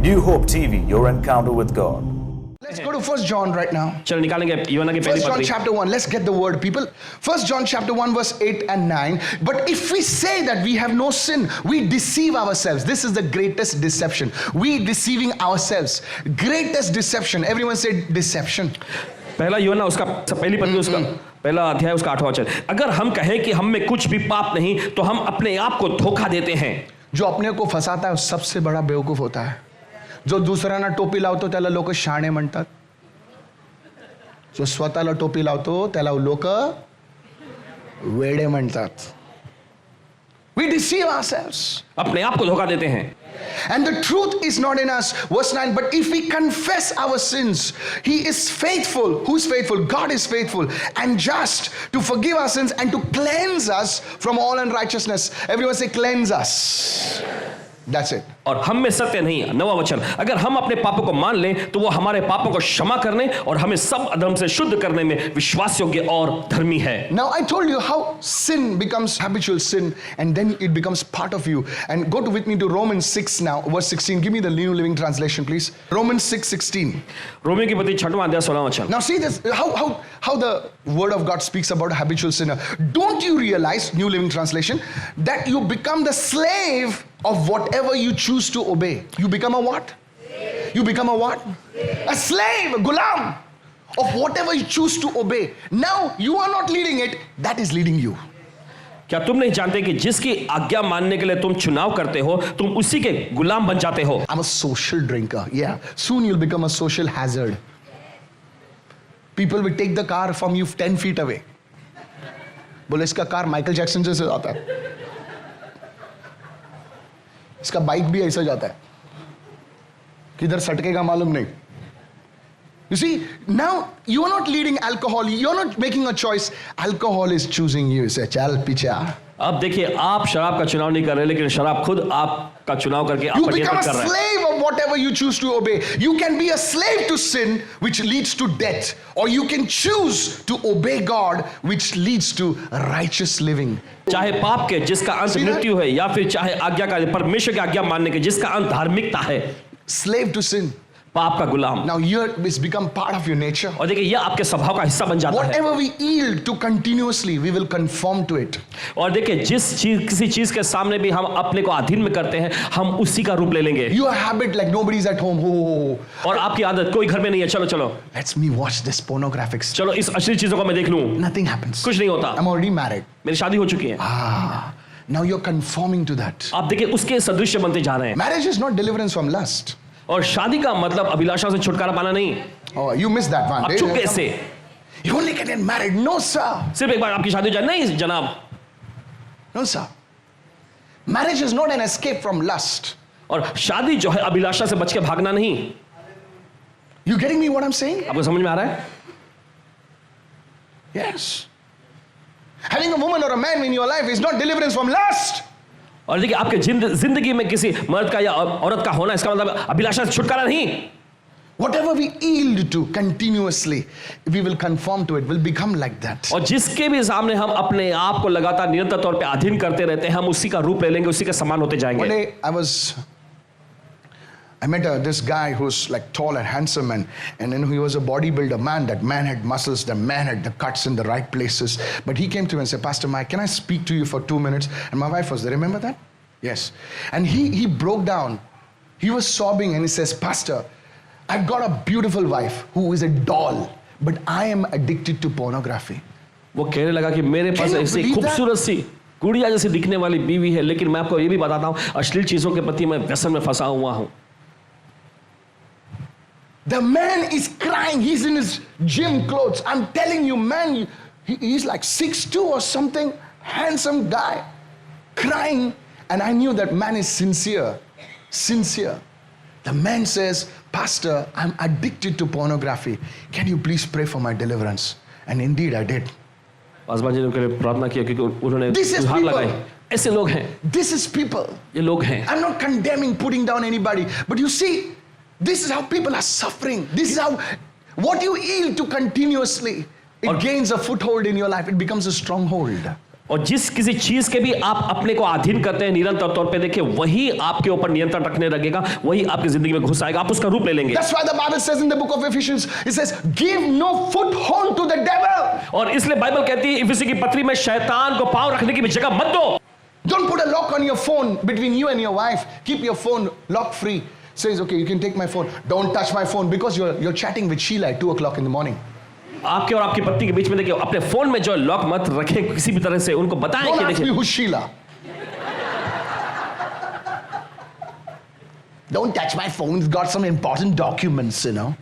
New Hope TV, your encounter with God. Let's go to 1 John right now. चलो निकालेंगे यूहन्ना की 1 पहली John पत्री। chapter 1. Let's get the word, people. 1 John chapter 1 verse 8 and 9. But if we say that we have no sin, we deceive ourselves. This is the greatest deception. We deceiving ourselves. Greatest deception. Everyone say deception. पहला यूहन्ना उसका पहली पत्री उसका पहला अध्याय उसका 8वां वचन। अगर हम कहें कि हम में कुछ भी पाप नहीं तो हम अपने आप को धोखा देते हैं। जो अपने को फसाता है वो सबसे बड़ा बेवकूफ होता है. जो दुसऱ्यांना टोपी लावतो त्याला लोक शाणे म्हणतात. जो स्वतःला टोपी लावतो त्याला लोक वेडे म्हणतात. We deceive ourselves. अपने आप को धोखा देते हैं। And the truth is not in us. Verse 9, but if we confess our sins, He is faithful. Who's faithful? God is faithful and just to forgive our sins and to cleanse us from all unrighteousness. Everyone say cleanse us. That's it. और हम में सत्य नहीं। 9वां वचन, अगर हम अपने पापों को मान लें तो वो हमारे पापों को क्षमा करने और हमें सब अधर्म से शुद्ध करने में विश्वास योग्य और धर्मी है। Now I told you how sin becomes habitual sin and then it becomes part of you. And go with me to Romans 6 now, verse 16. Give me the New Living Translation, please. Romans 6:16. Romeo की पत्री 6वां अध्याय 16वां वचन। Now see this, how the word of God speaks about a habitual sinner. Don't you realize, New Living Translation, that you become the slave of whatever you choose to obey. You become a what? You become a what? A slave, a gulam of whatever you choose to obey. Now you are not leading it, that is leading you. क्या तुम नहीं जानते कि जिसकी आज्ञा मानने के लिए तुम चुनाव करते हो तुम उसी के गुलाम बन जाते हो। I'm a social drinker. Yeah. Soon you'll become a social hazard. People will take the car from you 10 feet away. बोले इसका कार माइकल जैक्सन जैसे जाता है. इसका बाइक भी ऐसा जाता है. किधर सटकेगा मालूम नहीं. You see, now you are not leading alcohol. You are not making a choice. Alcohol is choosing you. Say, चल पीछे आ. अब देखिए आप शराब का चुनाव नहीं कर रहे लेकिन शराब खुद आपका चुनाव करके आप You पर become नियंत्रण a कर रहा है। slave of whatever you choose to obey. You can be a slave to sin, which leads to death, or you can choose to obey God, which leads to righteous living. चाहे पाप के जिसका अंत मृत्यु है या फिर चाहे आज्ञा का परमेश्वर की आज्ञा मानने के जिसका अंत धार्मिकता है। Slave to sin. पाप का गुलाम। Now here it's become part of your nature. और देखिए यह आपके स्वभाव का हिस्सा बन जाता है। Whatever we yield to continuously, we will conform to it. और देखिए किसी चीज के सामने भी हम अपने को अधीन में करते हैं हम उसी का रूप ले लेंगे। Your habit like nobody's at home. Oh. और आपकी आदत कोई घर में नहीं है चलो Let's me watch this pornographic stuff. चलो इस अश्लील चीजों को मैं देख लूं। Nothing happens. कुछ नहीं होता। I'm already married. मेरी शादी हो चुकी है। Now you're conforming to that. आप देखिए उसके सदृश बनते जा रहे हैं। Marriage is not deliverance from lust. और शादी का मतलब अभिलाषा से छुटकारा पाना नहीं। Oh, you missed that one. आप चुपके से। You only get married. No, sir. सिर्फ एक बार आपकी शादी हो जाए नहीं जनाब। No, sir. Marriage is not an escape from lust. और शादी जो है अभिलाषा से बच के भागना नहीं। You getting me what I'm saying? आपको समझ में आ रहा है? Yes. Having a woman or a man in your life is not deliverance from lust. और देखिए आपके जिंदगी में किसी मर्द का या औरत का होना इसका मतलब अभिलाषा से छुटकारा नहीं। Whatever we yield to continuously, we will conform to it, will become like that. और जिसके भी सामने हम अपने आप को लगातार निरंतर तौर पे अधीन करते रहते हैं हम उसी का रूप ले लेंगे उसी के समान होते One जाएंगे। day I met this guy who's like tall and handsome and then he was a bodybuilder man. That man had muscles, the man had the cuts in the right places. But he came to me and said, Pastor Mike, can I speak to you for 2 minutes? And my wife was there, remember that? Yes. And he broke down. He was sobbing and he says, Pastor, I've got a beautiful wife who is a doll, but I am addicted to pornography. वो कहने लगा कि मेरे पास ऐसी खूबसूरत सी गुड़िया जैसी दिखने वाली बीवी है लेकिन मैं आपको ये भी बताता हूँ अश्लील चीजों के प्रति मैं व्यसन में फंसा हुआ हूँ। The man is crying. He's in his gym clothes. I'm telling you, man, he's like 6'2" or something, handsome guy, crying. And I knew that man is sincere. Sincere. The man says, Pastor, I'm addicted to pornography. Can you please pray for my deliverance? And indeed I did. Paswan ji ने उनके लिए प्रार्थना किया क्योंकि उन्होंने हाथ लगाए। ऐसे लोग हैं। This is people. ये लोग हैं। I'm not condemning, putting down anybody. But you see, this is how people are suffering. This is how, what you yield to continuously, it gains a foothold in your life. It becomes a stronghold. और जिस किसी चीज के भी आप अपने को अधीन करते हैं निरंतर तौर पे, देखिए वही आपके ऊपर नियंत्रण रखने लगेगा, वही आपकी जिंदगी में घुस आएगा, आप उसका रूप ले लेंगे। That's why the Bible says in the book of Ephesians, it says, give no foothold to the devil. और इसलिए बाइबल कहती है इफिसी की पत्री में, शैतान को पांव रखने की भी जगह मत दो। Don't put a lock on your phone between you and your wife. Keep your phone lock free. Says, okay, you can take my phone. Don't touch my phone because you're chatting with Sheila at 2 o'clock in the morning. आपके और आपकी पत्नी के बीच में देखिए, अपने phone में जो लॉक मत रखें किसी भी तरह से, उनको बताएं Don't कि ask me देखिए, who's Sheila. Don't touch my phone. It's got some important documents, you know.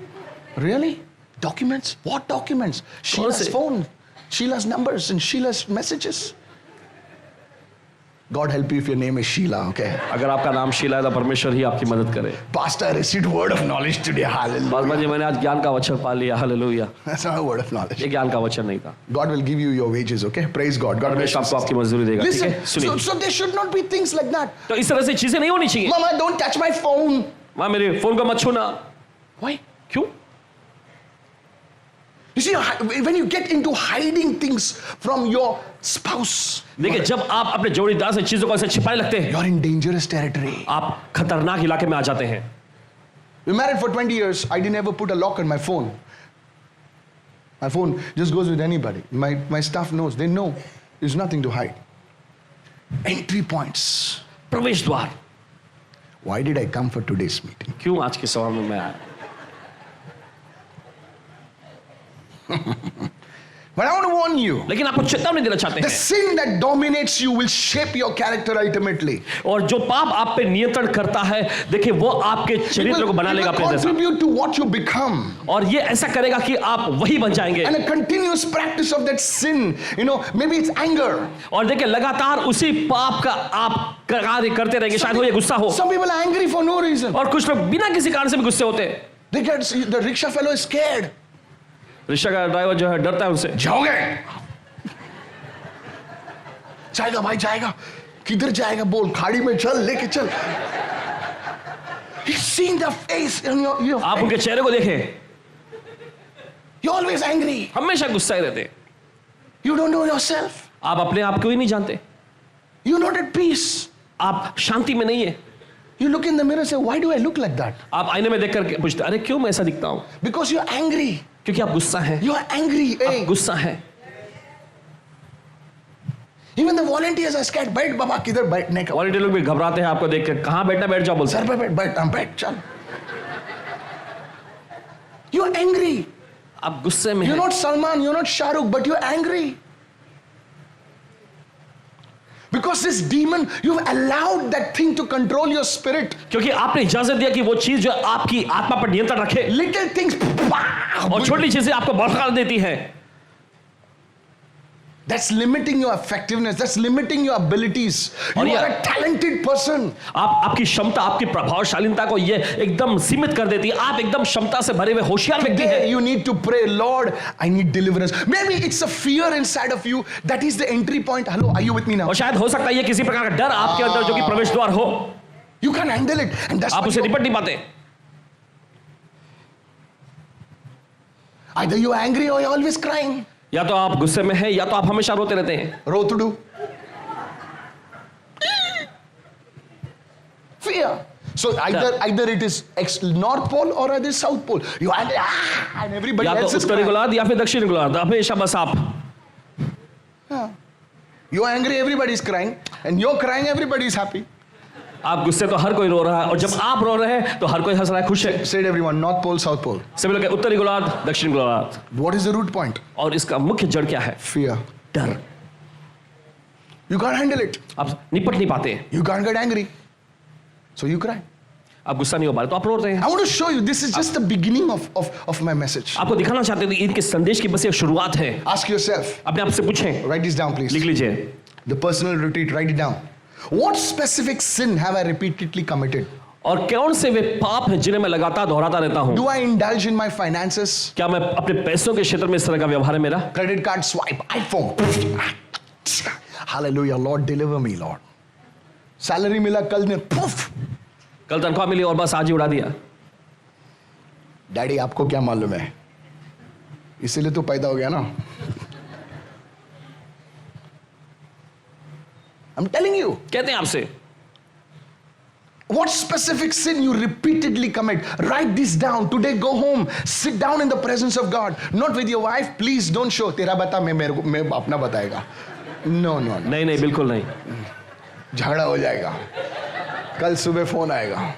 Really? Documents? What documents? Sheila's से? phone, Sheila's numbers, and Sheila's messages. God help you if your name is Sheila, okay? अगर आपका नाम शीला है तो परमेश्वर ही आपकी मदद करे। Pastor, I received word of knowledge today. Hallelujah. बाबा जी, मैंने आज ज्ञान का वचन पा लिया, hallelujah. That's not a word of knowledge. ये ज्ञान का वचन नहीं था। God will give you your wages, okay? Praise God. God bless परमेश्वर you. आपको आपकी मजदूरी देगा, ठीक Listen, है? सुनिए, so there should not be things like that. तो इस तरह से चीजें नहीं होनी चाहिए। Mama, don't touch my phone. माँ मेरे फोन को मत छूना। Why? क्यों? You see, when you get into hiding things from your spouse, देखिए, जब आप अपने जोड़ीदार से चीजों को ऐसे छिपाने लगते हैं, you're in dangerous territory. आप खतरनाक इलाके में आ जाते हैं। We're married for 20 years. I didn't ever put a lock on my phone. My phone just goes with anybody. My staff knows. They know. There's nothing to hide. Entry points. प्रवेश द्वार। Why did I come for today's meeting? क्यों आज के सभा में मैं आया? But I want to warn you. लेकिन आपको चेतावनी देना चाहते The हैं, sin that dominates you will shape your character ultimately. और जो पाप आप पे नियंत्रण करता है, देखिए वो आपके It चरित्र को बना will लेगा अपने जैसा, contribute to what you become. और ये ऐसा करेगा कि आप वही बन जाएंगे। And a continuous practice of that sin, maybe it's anger. और देखिए लगातार उसी पाप का आप कार्य करते रहेंगे, शायद वो ये गुस्सा हो, Some people are angry for no reason. और कुछ लोग बिना किसी कारण से भी गुस्से होते हैं। The rickshaw fellow is scared. Rickshaw का ड्राइवर जो है डरता है उनसे। जाओगे? जाएगा भाई, जाएगा। किधर जाएगा बोल, खाड़ी में चल, लेके चल। He's seen the face in your आप उनके चेहरे को देखें, You're always angry. हमेशा गुस्सा ही रहते हैं। You don't know yourself. आप अपने आप को ही नहीं जानते, You're not at peace. आप शांति में नहीं है। You look in the mirror and say, why do I look like that? आप आईने में देखकर पूछते, अरे क्यों मैं ऐसा दिखता हूं? Because you're angry. क्योंकि आप गुस्सा है, You're angry. आप Hey. गुस्सा है। Even the volunteers are scared. बैठ बाबा, किधर बैठने का? वॉलंटियर लोग भी घबराते हैं आपको देखकर, कहां बैठना, बैठ जाओ बोलते सर हैं। पे बैठ, बैठ, चल। You're angry. आप गुस्से में You're हैं। not Salman, you're not Shah Rukh, but you're angry. Because this demon, you've allowed that thing to control your spirit. क्योंकि आपने इजाजत दिया कि वो चीज जो आपकी आत्मा पर नियंत्रण रखे, Little things, और छोटी चीजें आपको भड़का देती है। that's limiting your effectiveness. That's limiting your abilities. You और ये- are a talented person. आपकी क्षमता, आपकी प्रभावशालीता को ये एकदम सीमित कर देती है। आप एकदम क्षमता से भरे हुए होशियार व्यक्ति Today हैं। you need to pray, Lord, I need deliverance. Maybe it's a fear inside of you. That is the entry point. Hello, are you with me now? और शायद हो सकता है ये किसी प्रकार का डर आपके अंदर जो कि प्रवेश द्वार हो, You can't handle it. And that's आप why उसे निपट नहीं पाते। either you're angry or you're always crying. या तो आप गुस्से में हैं, या तो आप हमेशा रोते रहते हैं। Row to do. Fear. So either it is North Pole or either South Pole. You angry, and everybody या तो else is उत्तरी crying. गोलार्ध या फिर दक्षिणी गोलार्ध, हमेशा बस आप। You're angry, everybody is crying, and you're crying, everybody is happy. आप गुस्से तो हर कोई रो रहा है, और जब आप रो रहे हैं तो हर कोई हंस रहा है, खुश है। Said everyone, North Pole, South Pole. सभी लोग उत्तरी गोलार्ध, दक्षिणी गोलार्ध। What is the root point? और इसका मुख्य जड़ क्या है? Fear. डर। You can't handle it. आप निपट नहीं पाते, You can't get angry. So you cry. आप गुस्सा नहीं हो पा रहे तो आप रो रहे हैं। I want to show you, this is just the beginning of my message. आपको दिखाना चाहते हैं कि इनके संदेश की बस एक शुरुआत है। Ask yourself, अपने आप से पूछें, write this down please. लिख लीजिए। The personal retreat, write it down. What specific sin have I repeatedly committed? और कौन से वे पाप हैं जिन्हें मैं लगातार दोहराता रहता हूं? Do I indulge in my finances? क्या मैं अपने पैसों के क्षेत्र में इस तरह का व्यवहार है मेरा? Credit card swipe, iPhone. Hallelujah, Lord, deliver me, Lord. Salary मिला कल ने, poof. कल तनख्वाह मिली और बस आज ही उड़ा दिया। डैडी आपको क्या मालूम है, इसीलिए तो पैदा हो गया ना। I'm telling you. कहते हैं आपसे What specific sin you repeatedly commit? Write this down. Today go home. Sit down in the presence of God. Not with your wife. Please don't show. तेरा बता मैं अपना बताएगा. No. नहीं बिल्कुल नहीं. झगड़ा हो जाएगा. कल सुबह फोन आएगा.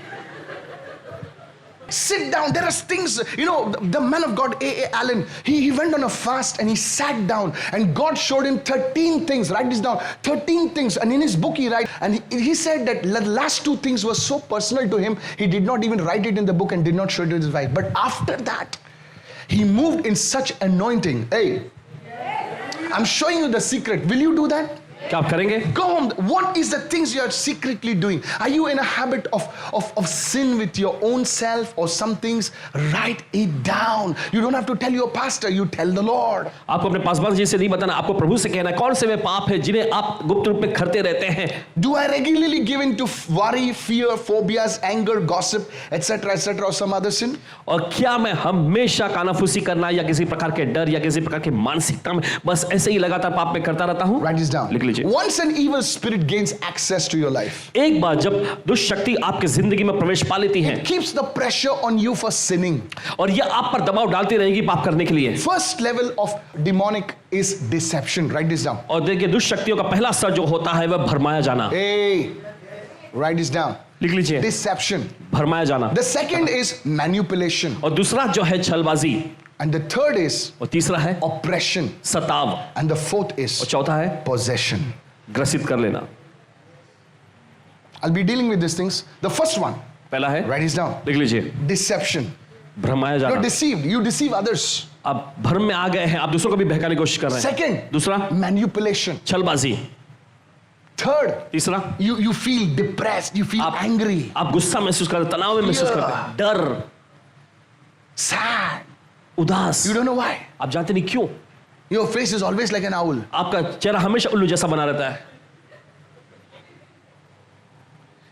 Sit down. There are things, the man of God, A.A. Allen, he went on a fast and he sat down and God showed him 13 things. Write this down. 13 things. And in his book he writes, and he said that the last 2 things were so personal to him, he did not even write it in the book and did not show it to his wife. But after that, he moved in such anointing. Hey, I'm showing you the secret. Will you do that? क्या आप करेंगे? Go home. What is the things you are secretly doing? Are you in a habit of sin with your own self or some things? Write it down. You don't have to tell your pastor. You tell the Lord. आपको अपने पासवान जी से नहीं बताना, आपको प्रभु से कहना है कौन से वे पाप है जिन्हें आप गुप्त रूप में करते रहते हैं. Do I regularly give in to worry, fear, phobias, anger, gossip, etc., or some other sin? और क्या मैं हमेशा कानाफूसी करना या किसी प्रकार के डर या किसी प्रकार की मानसिकता में बस ऐसे ही लगातार पाप में करता रहता हूं? Write this down. लिख लीजिए. Once an evil spirit gains access to your life, एक बार जब दुष्ट शक्ति आपकी जिंदगी में प्रवेश पा लेती है, it keeps the pressure on you for sinning. और यह आप पर दबाव डालती रहेगी पाप करने के लिए. First level of demonic is deception. Write this down. और देखिए दुष्ट शक्तियों का पहला स्तर जो होता है वह भरमाया जाना. Hey, write this down. लिख लीजिए. Deception. भरमाया जाना. The second is manipulation. और दूसरा जो है छलबाजी. And the third is और तीसरा है oppression. सताव. And the fourth is और चौथा है possession. ग्रसित कर लेना. I'll be dealing with these things. The first one, पहला है, write this down. लिख लीजिए, Deception. भरमाया You're जाना. deceived. You deceive others. आप भ्रम में आ गए हैं, आप दूसरों को भी बहकाने की कोशिश कर रहे हैं. Second, दूसरा manipulation. छलबाजी. Third, तीसरा you feel depressed. You feel angry, आप गुस्सा महसूस करते, तनाव में महसूस करते हैं, डर, sad. उदास. You don't know why. आप जानते नहीं क्यों. Your face is always like an owl. आपका चेहरा हमेशा उल्लू जैसा बना रहता है.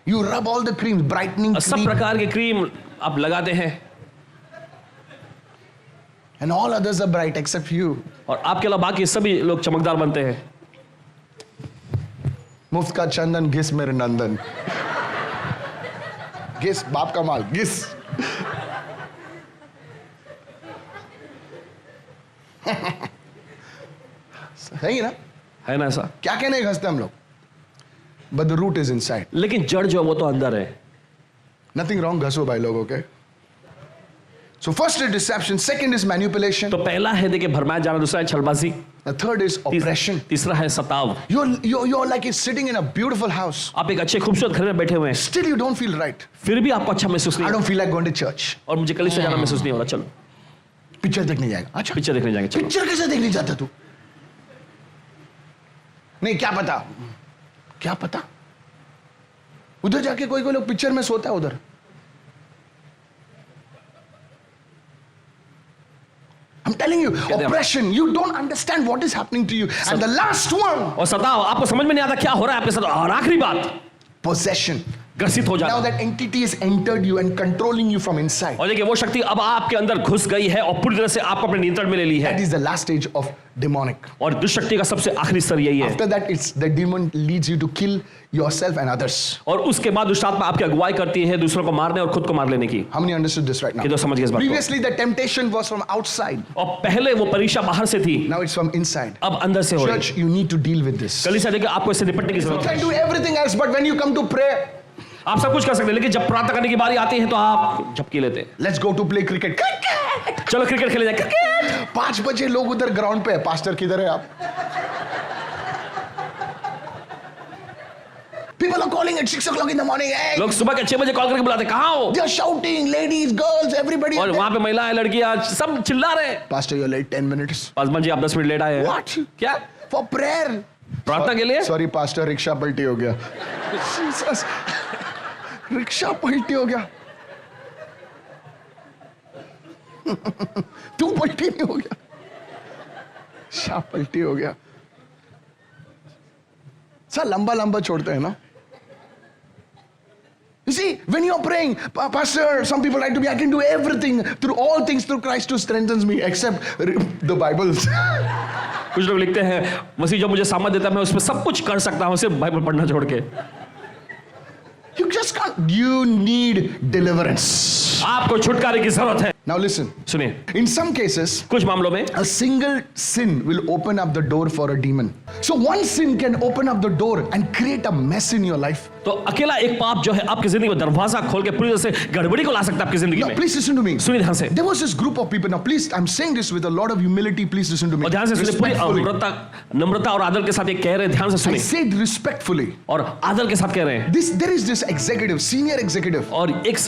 You rub all the creams, brightening सब cream, प्रकार के क्रीम आप लगाते हैं and all others are bright except you. और आपके अलावा बाकी सभी लोग चमकदार बनते हैं. मुफ्त का चंदन घिस मेरे नंदन. घिस बाप का माल घिस. सही ना? है ना ऐसा? क्या कहने घसते हम लोग? But the root is inside. लेकिन जड़ जो है वो तो अंदर है. Nothing wrong घसो भाई लोग, okay? So first is deception, second is manipulation, तो पहला है देखिए भरमाया जाना, दूसरा है छलबाजी, the third is oppression. तीसरा है सताव. You're like sitting in a beautiful house. आप एक अच्छे खूबसूरत घर में बैठे हुए हैं, Still you don't feel right. फिर भी आपको अच्छा महसूस I नहीं don't होता feel like going to church. और मुझे कल से जाना महसूस नहीं हो रहा. चलो पिक्चर देखने जाएगा. अच्छा पिक्चर देखने जाएंगे. चलो पिक्चर कैसे देखने जाता तू? नहीं क्या पता उधर जाके कोई लोग पिक्चर में सोता है उधर. I'm telling you, oppression. You don't understand what is happening to you. And the last one, और सताव, आपको समझ में नहीं आता क्या हो रहा है आपके साथ. और आखिरी बात possession. ग्रसित हो Now जाना. that entity has entered you and controlling you from inside. और देखिए वो शक्ति अब आपके अंदर घुस गई है और पूरी तरह से आपको अपने नियंत्रण में ले ली है. That is the last stage of demonic. और दुष्ट शक्ति का सबसे आखिरी स्तर यही है. After that, it's the demon leads you to kill yourself and others. और उसके बाद दुष्ट आत्मा आपकी अगुवाई करती है दूसरों को मारने और खुद को मार लेने की. How many understood this right now? ये तो समझ गए इस बात को. Previously, the temptation was from outside. और पहले वो परीक्षा बाहर से थी, Now it's from inside. अब अंदर से हो रही Church, you need to deal with this. You कलीसिया देखिए आपको इससे निपटने की जरूरत can है. do everything else, but when you come to pray, आप सब कुछ कर सकते हैं लेकिन जब प्रार्थना करने की बारी आती है तो आप झपकी लेते हैं. let's go to play cricket. Cricket! चलो क्रिकेट खेले जाए. क्रिकेट 5 बजे लोग उधर ग्राउंड पे है. पास्टर किधर है आप? People are calling at 6 o'clock in the morning. Hey, लोग सुबह के 6 बजे कॉल करके बुलाते, कहाँ हो? they are shouting, ladies, girls, everybody. और वहां पे महिलाएं लड़कियां सब चिल्ला रहे हैं. Pastor, you're late 10 minutes. Paswan ji आप 10 मिनट लेट आए हैं. What? क्या? For prayer. प्रार्थना के लिए? Sorry, Pastor, रिक्शा पलटी हो गया. Jesus. रिक्शा पलटी हो गया. तू पलटी नहीं हो गया. रिक्शा पलटी हो गया. सर लंबा छोड़ते हैं ना. You see, when you're praying, Pastor, some people like to be, I can do everything through all things through Christ who strengthens me, except the Bible. कुछ लोग लिखते हैं मसीह जो मुझे सामर्थ देता है मैं उसमें सब कुछ कर सकता हूं सिर्फ बाइबल पढ़ना छोड़ के। You just can't. You need deliverance. आपको छुटकारे की जरूरत है। Now listen. सुनिए, In some cases, कुछ मामलों में a single sin will open up the door for a demon. So one sin can open up the door and create a mess in your life. तो अकेला एक पाप जो है आपकी जिंदगी में दरवाजा खोल के पूरी तरह से गड़बड़ी को ला सकता है आपकी जिंदगी Now में। please listen to me. सुनिए ध्यान से, There was this group of people. Now please, I'm saying this with a lot of humility. Please listen to me. और ध्यान से सुनिए, पूरी Respectfully. नम्रता और आदर के साथ ये कह रहे हैं, ध्यान से I सुनिए said respectfully. और आदर के साथ कह रहे हैं। There is this executive, senior executive. और एक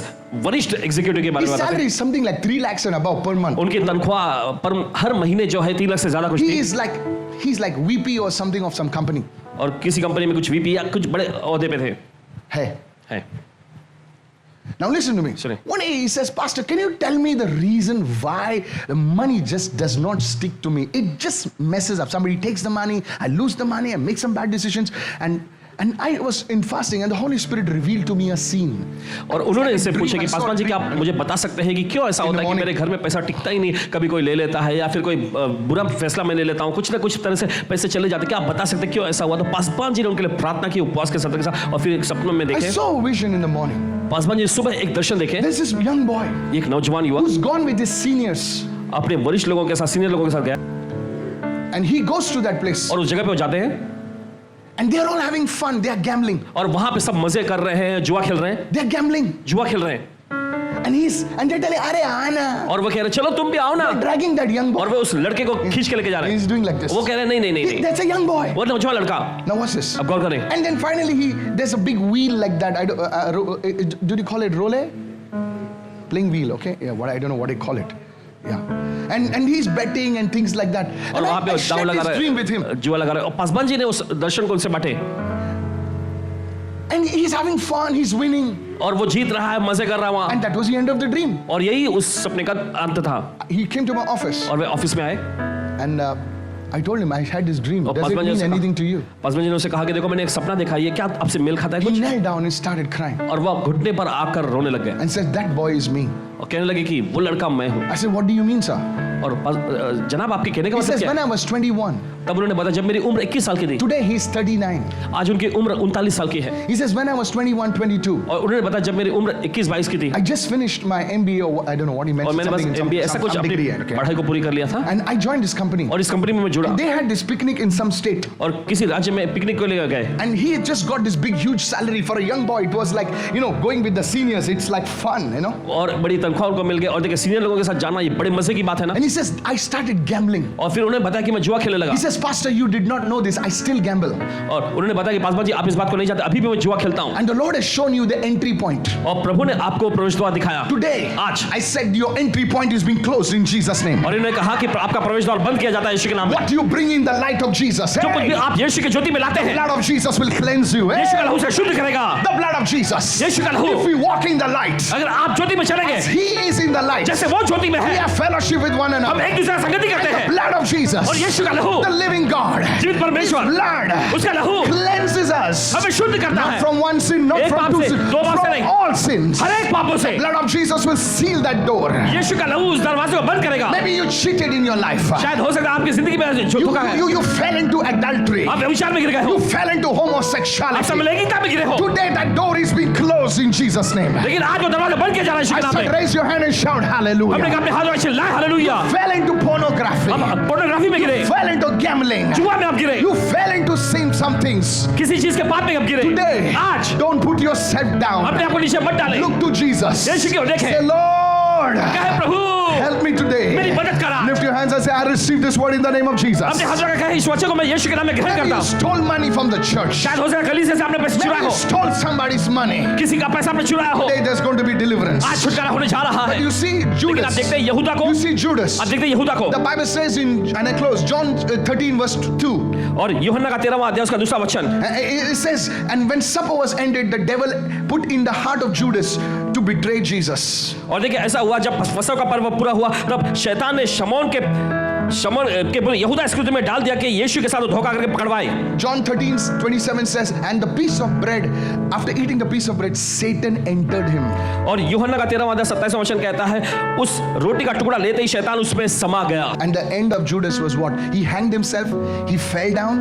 वरिष्ठ एग्जीक्यूटिव के बारे His में बताते salary हैं। is something like 3 lakhs and above per month. उनकी तनख्वाह पर हर महीने जो है 3 लाख से ज्यादा कुछ He थी, is like, he's like VP or something of some company. और किसी कंपनी में कुछ वीपी या कुछ बड़े ओहदे पे थे। Hey. है Now listen to me. Sorry. One day he says, Pastor, can you tell me the reason why the money just does not stick to me? It just messes up. Somebody takes the money, I lose the money, I make some bad decisions, and I was in fasting, and the Holy Spirit revealed to me a scene. और उन्होंने इससे पूछा कि पासवान जी क्या आप मुझे बता सकते हैं कि क्यों ऐसा होता है कि मेरे घर में पैसा टिकता ही नहीं, कभी कोई ले लेता है या फिर कोई बुरा फैसला मैं ले लेता हूँ, कुछ ना कुछ तरह से पैसे चले जाते हैं, क्या आप बता सकते हैं क्यों ऐसा हुआ? तो पासवान जी ने उनके लिए प्रार्थना की उपवास के साथ और फिर एक सपनों में I देखे, saw a vision in the morning. Paswan ji सुबह एक दर्शन देखे, There's this young boy एक नौजवान युवक who's gone with his seniors, अपने वरिष्ठ लोगों के साथ, सीनियर लोगों के साथ गया and he goes to that place, और उस जगह पे वो जाते हैं and they're all having fun. They're gambling. और वहां पे सब मजे कर रहे हैं, जुआ खेल रहे हैं, They're gambling, जुआ खेल रहे हैं and they're telling, "Arey aana," और वो कह रहे हैं चलो तुम भी आओ ना, dragging that young boy. और वो उस लड़के को खींच के लेके जा रहे हैं। He's doing like this. वो कह रहे हैं नहीं नहीं नहीं नहीं, That's a young boy. वो नौजवान लड़का। Now watch this. अब गौर करें, And then finally, there's a big wheel like that. Do you call it rolle? Playing wheel, okay? Yeah, I don't know what they call it. Yeah. And he's betting and things like that. और And वहां पे I दाव shared लगा this dream with him. रहे, जुआ लगा रहे, और पासवान जी ने उस दर्शन को उनसे बांटे And he's having fun, he's winning. और वो जीत रहा है, मजे कर रहा है वहां, And that was the end of the dream. और यही उस सपने का अंत था। He came to my office और वे ऑफिस में आए and I told him I had this dream. और Does it Paswan ji mean ने anything to you? Paswan ji ने उसे कहा कि देखो मैंने एक सपना देखा, ये क्या आपसे मेल खाता है He कुछ? knelt down and started crying और वो घुटने पर आकर रोने लग गए and said, "That boy is me." और कहने लगे कि वो लड़का मैं हूँ। I said, "What do you mean, sir?" और जनाब आपके कहने का He मतलब says, क्या "When है? I was 21, तब उन्होंने बताया जब मेरी उम्र 21 साल की थी, today he's 39. आज उनकी उम्र 39 साल की है। He says, when I was 21, 22, और उन्होंने बताया जब मेरी उम्र 21-22 की थी I just finished my MBA, or I don't know what he और mentioned, मैंने बस something in MBA ऐसा कुछ some अपनी degree, okay? पढ़ाई को पूरी कर लिया था And I joined this company. और इस कंपनी में मैं जुड़ा They had this picnic in some state. और किसी राज्य में पिकनिक को लेकर गए And he had just got this big, huge salary for a young boy. It was like, going with the seniors. It's like fun, और बड़ी तनख्वाह उनको मिल गई और देखिए सीनियर लोगों के साथ जाना ये बड़े मजे की बात है ना। And he says, I started gambling. और फिर उन्होंने बताया कि मैं जुआ खेलने लगा He says, Pastor, you did not know this. I still gamble. और उन्होंने बताया कि पासवान जी आप इस बात को नहीं जानते, अभी भी मैं जुआ खेलता हूँ And the Lord has shown you the entry point. और प्रभु ने आपको प्रवेश द्वार दिखाया। Today, आज I said your entry point is being closed in Jesus' name. और इन्होंने कहा कि आपका प्रवेश द्वार बंद किया जाता है यीशु के नाम में। What you bring in the light of Jesus, जो कुछ भी hey, आप यीशु की ज्योति में लाते the हैं, blood of Jesus will cleanse you. यीशु का Hey, लहू से शुद्ध करेगा। the blood of Jesus. यीशु का लहू, If we walk in the light, अगर आप ज्योति में चलेंगे He is in the light. जैसे वो ज्योति में We है, have fellowship with one हम another. एक दूसरे से संगति करते The हैं blood of Jesus, और यीशु का लहू, the living God, जीवित परमेश्वर, blood उसका लहू cleanses us. हमें शुद्ध करता Not है, from one sin, not एक from पाप two से, sins, दो पाप से from नहीं, all sins. हर एक पापों से। Blood of Jesus will seal that door. यीशु का लहू उस दरवाजे को बंद करेगा। Maybe you cheated in your life. शायद हो सकता है आपकी जिंदगी में धोखा है, You fell into adultery. आप व्यभिचार में गिर गए हो, You fell into आप homosexuality. समलैंगिकता में गिरे हो, Today that door is being closed in Jesus' name. लेकिन आज वो दरवाजा बंद किया जा रहा है यीशु I के नाम said, में। raise your hand and shout हमने कहा hallelujah. अपने हाथ में चिल्लाए हालेलुया। Fell into pornography. आप पोर्नोग्राफी में गिरे, Fell into gambling. जुआ में आप गिरे, You fell into some things. किसी चीज के पाप में आप गिरे। Today, आज don't put yourself down. अपने आप को नीचे मत डालें, Look to Jesus. यीशु की ओर देखें, Say, Lord, कहे प्रभु help me मेरी today. मदद करा। Lift your hands and say, I receive this word in the name of Jesus. अपने हाथ में कहे इस वचन को मैं यीशु के नाम में ग्रहण Maybe करता you हूँ। stole money from the church. शायद हो सकता है कलीसिया से आपने पैसे Maybe चुराए you हो, stole somebody's money. किसी का पैसा आपने चुराया हो, Today there's going to be deliverance. आज छुटकारा होने जा रहा है। But you see लेकिन आप Judas. देखते हैं यहूदा को, You see Judas. आप देखते हैं यहूदा को, The Bible says in, and I close, John 13 verse 2. और यूहन्ना का 13वां अध्याय उसका दूसरा वचन, It says, and when supper was ended, the devil put in the heart of Judas to betray Jesus. और देखिए ऐसा हुआ जब फसह का पर्व पूरा हुआ तब शैतान ने शमौन के यहूदा इस्करियोती में डाल दिया कि यीशु के साथ वो धोखा करके पकड़वाए। John 13:27 says, and the piece of bread, after eating the piece of bread, Satan entered him. और यूहन्ना का 13वां अध्याय 27वां वचन कहता है उस रोटी का टुकड़ा लेते ही शैतान उसमें समा गया। And the end of Judas was what? He hanged himself, he fell down.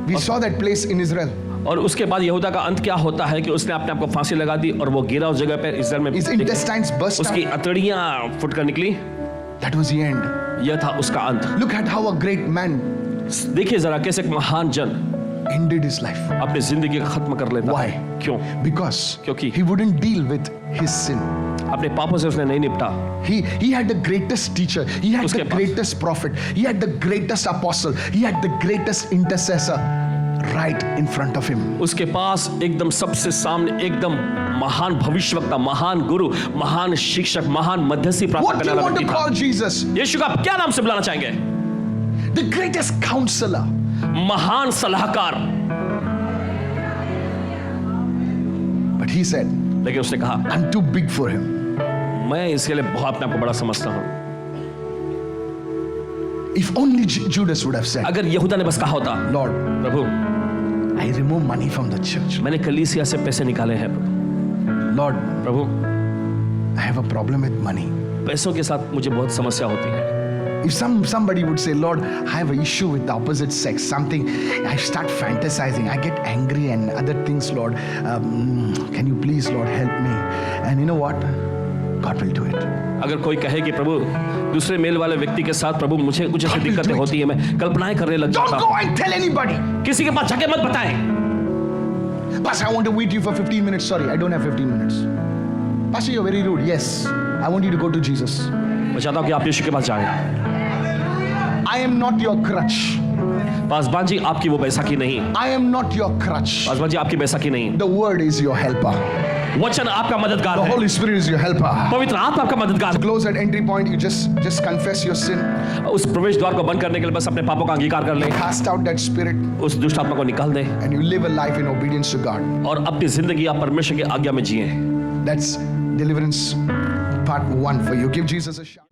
We saw that place in Israel. और उसके बाद यहूदा का अंत क्या होता है कि उसने अपने आप को फांसी लगा दी और वो गिरा उस जगह पे इस्राएल में। His intestines burst उसकी out. अतड़ियां फुटकर निकली। That was the end. यह था उसका अंत। Look at how a great man देखिए जरा कैसे एक महान जन ended his life. अपनी जिंदगी को खत्म कर लेता Why? है। क्यों? Because क्योंकि he wouldn't deal with his sin. अपने पापों से उसने नहीं निपटा। He had the greatest teacher, he had उसके the pass. greatest prophet, he had the greatest apostle, he had the greatest intercessor right in front of him. उसके पास एकदम सबसे सामने एकदम महान भविष्यवक्ता, महान गुरु, महान शिक्षक, महान मध्यस्थी प्राप्त What do करने you वाला want to व्यक्ति call था। Jesus? यीशु का आप क्या नाम से बुलाना चाहेंगे? The greatest counselor. महान सलाहकार। But he said, लेकिन उसने कहा I'm too big for him. मैं इसके लिए बहुत अपने आप को बड़ा समझता हूँ। If only Judas would have said, अगर यहूदा ने बस कहा होता Lord, Prabhu I remove money from the church. मैंने कलीसिया से पैसे निकाले हैं प्रभु। Lord, Prabhu I have a problem with money. पैसों के साथ मुझे बहुत समस्या होती है। If somebody would say, Lord, I have an issue with the opposite sex, something, I start fantasizing, I get angry and other things, Lord, can you please, Lord, help me? And you know what? God will do it. अगर कोई कहे कि प्रभु दूसरे mail वाले व्यक्ति के साथ प्रभु मुझे कुछ ऐसी दिक्कतें होती है, मैं कल्पनाएं करने लग जाता Don't go हूँ। and tell anybody. किसी के पास जाके मत बताएं। Pastor, I want to wait you for 15 minutes. Sorry, I don't have 15 minutes. Pastor, you're very rude. Yes, I want you to go to Jesus. मैं चाहता हूँ कि आप यीशु के पास जाएं। I am not your crutch. Paswan ji आपकी वो बैसाखी नहीं। I am not your crutch. Paswan ji आपकी बैसाखी नहीं। The word is your helper. वचन आपका मददगार The है। Holy Spirit is your helper. पवित्र आत्मा आपका मददगार है। Close at entry point, you just confess your sin. उस प्रवेश द्वार को बंद करने के लिए बस अपने पापों का अंगीकार कर लें। Cast out that spirit उस दुष्ट आत्मा को निकाल दें and you live a life in obedience to God. और अपनी जिंदगी आप परमेश्वर की आज्ञा में जिएं। That's deliverance part 1 for you. Give Jesus a shout.